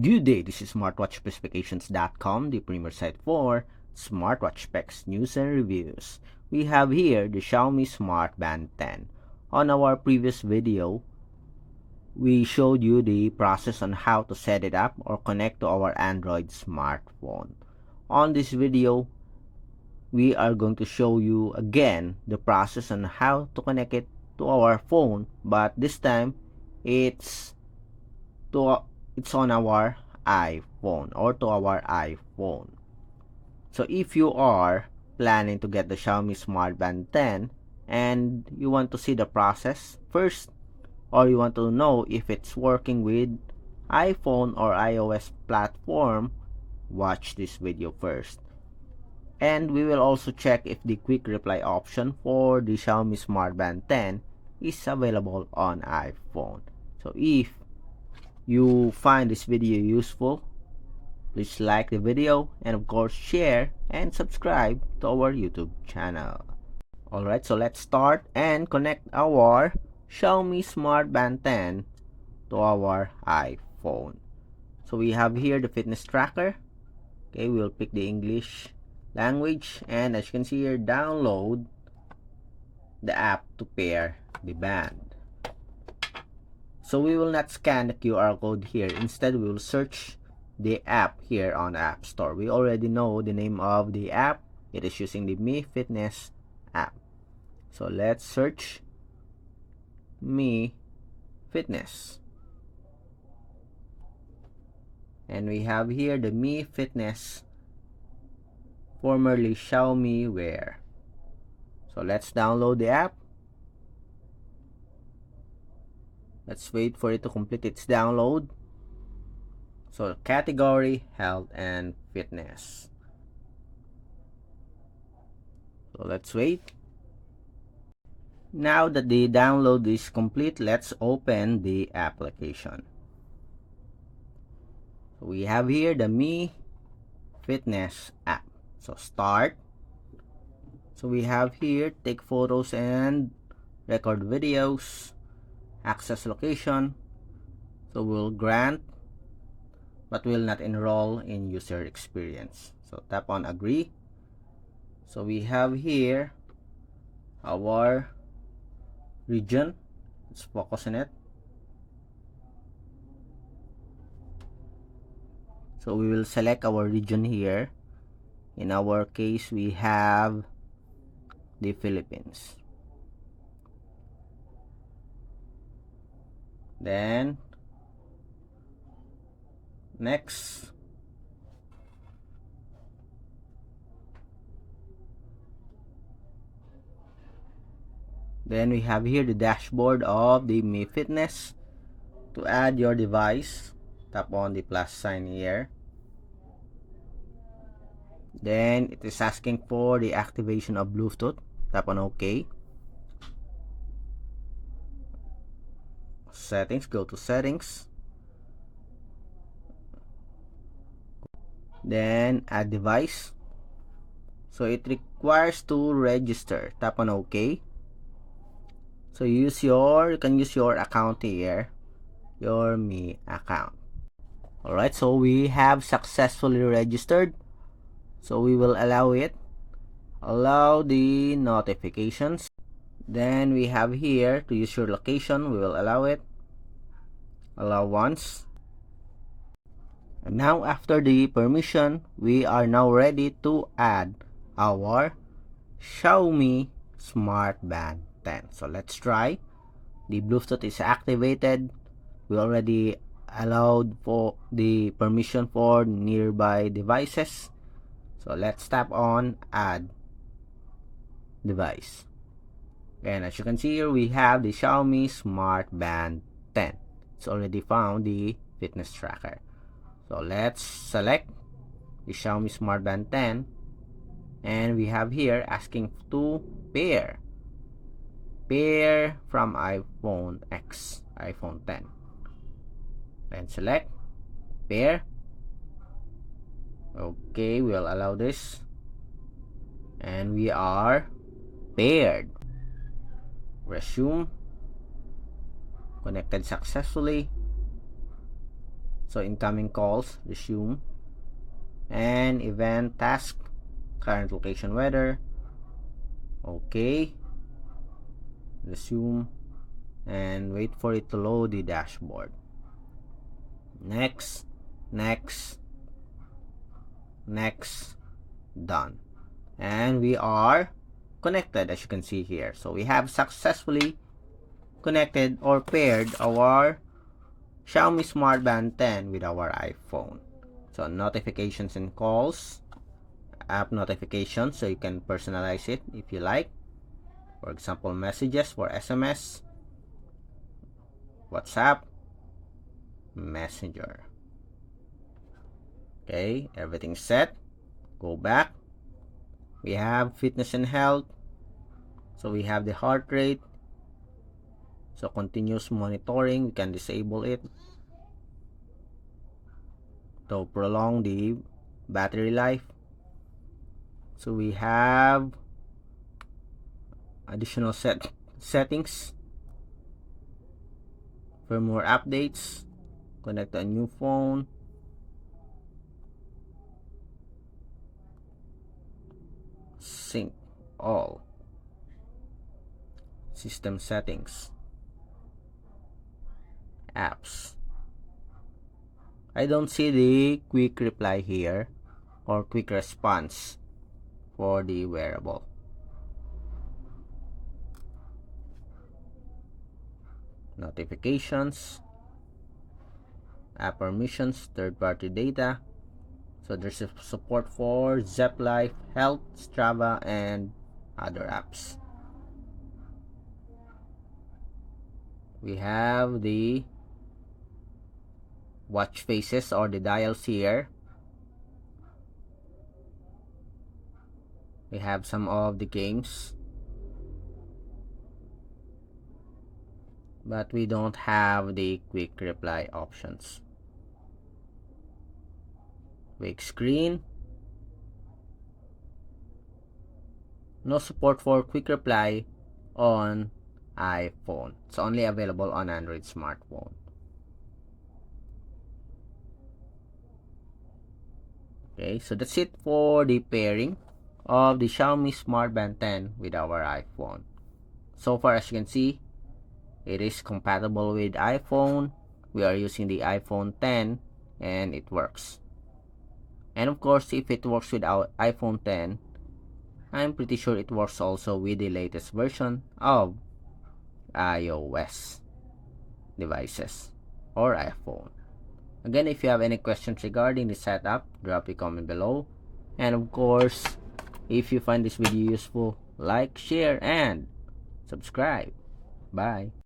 Good day, this is smartwatchspecifications.com, the premier site for smartwatch specs, news, and reviews. We have here the Xiaomi Smart Band 10. On our previous video, we showed you the process on how to set it up or connect to our Android smartphone. On this video, we are going to show you again the process on how to connect it to our phone, but this time it's on our iPhone or to our iPhone. So if you are planning to get the Xiaomi Smart Band 10 and you want to see the process first, or you want to know if it's working with iPhone or iOS platform, watch this video first. And we will also check if the quick reply option for the Xiaomi Smart Band 10 is available on iPhone. So if you find this video useful, please like the video and of course share and subscribe to our YouTube channel. Alright, so let's start and connect our Xiaomi Smart Band 10 to our iPhone. So we have here the fitness tracker. Okay, we'll pick the English language, and as you can see here, download the app to pair the band. So we will not scan the QR code here. Instead, we will search the app here on the App Store. We already know the name of the app. It is using the Mi Fitness app. So let's search Mi Fitness. And we have here the Mi Fitness, formerly Xiaomi Wear. So let's download the app. Let's wait for it to complete its download. So category, health and fitness. So let's wait. Now that the download is complete, let's open the application. So we have here the Mi Fitness app. So start. So we have here take photos and record videos, access location. So we'll grant, but will not enroll in user experience. So tap on agree. So we have here our region. Let's focus on it. So we will select our region here. In our case, we have the Philippines. Then next. Then we have here the dashboard of the Mi Fitness. To add your device, tap on the plus sign here. Then it is asking for the activation of Bluetooth. Tap on OK. Settings, go to settings. Then add device. So it requires to register. Tap on OK. So you can use your account here, your Mi account. Alright, so we have successfully registered. So we will allow it. Allow the notifications. Then we have here to use your location. We will allow it. Allow once. And now after the permission, we are now ready to add our Xiaomi Smart Band 10. So let's try. The Bluetooth is activated. We already allowed for the permission for nearby devices. So let's tap on add device. And as you can see here, we have the Xiaomi Smart Band 10. It's already found the fitness tracker. So let's select the Xiaomi Smart Band 10. And we have here asking to pair. Pair from iPhone X, iPhone 10. Then select pair. Okay, we'll allow this. And we are paired. Resume. Connected successfully. So incoming calls, resume, and event task, current location, weather. Okay, resume, and wait for it to load the dashboard. Next, next, next, done. And we are connected, as you can see here. So we have successfully connected or paired our Xiaomi Smart Band 10 with our iPhone. So notifications and calls, app notifications, so you can personalize it if you like. For example, messages for SMS, WhatsApp, Messenger. Okay, everything's set. Go back. We have fitness and health. So we have the heart rate. So continuous monitoring, we can disable it to prolong the battery life. So we have additional settings, firmware updates, connect a new phone, sync all, system settings, apps. I don't see the quick reply here or quick response for the wearable. Notifications, app permissions, third-party data. So there's a support for Zep Life, Health, Strava, and other apps. We have the watch faces or the dials here. We have some of the games, but we don't have the quick reply options. Wake screen. No support for quick reply on iPhone. It's only available on Android smartphone. Okay, so that's it for the pairing of the Xiaomi Smart Band 10 with our iPhone. So far, as you can see, it is compatible with iPhone. We are using the iPhone 10 and it works. And of course, if it works with our iPhone 10, I'm pretty sure it works also with the latest version of iOS devices or iPhone. Again, if you have any questions regarding the setup, drop a comment below. And of course, if you find this video useful, like, share, and subscribe. Bye.